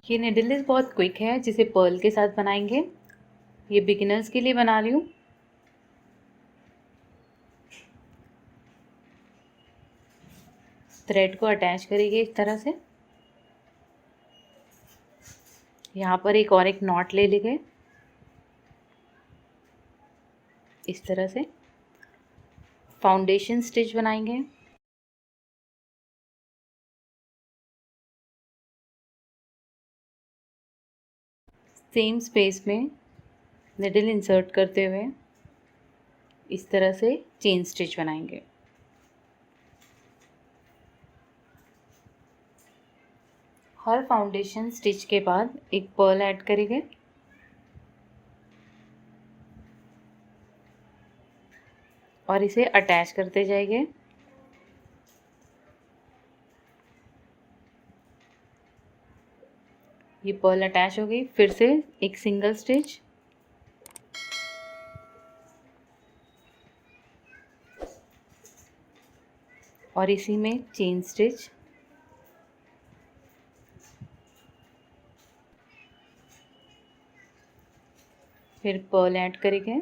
ये निडल बहुत क्विक है जिसे पर्ल के साथ बनाएंगे। ये बिगिनर्स के लिए बना रही हूँ। थ्रेड को अटैच करेंगे इस तरह से। यहाँ पर एक नॉट ले लेंगे इस तरह से। फाउंडेशन स्टिच बनाएंगे। सेम स्पेस में निडल इंसर्ट करते हुए इस तरह से चेन स्टिच बनाएंगे। हर फाउंडेशन स्टिच के बाद एक पर्ल ऐड करेंगे और इसे अटैच करते जाएंगे। ये पर्ल अटैच हो गई। फिर से एक सिंगल स्टिच और इसी में चेन स्टिच। फिर पर्ल ऐड करेंगे।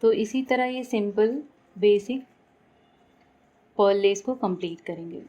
तो इसी तरह ये सिंपल बेसिक पर्ल लेस को कंप्लीट करेंगे।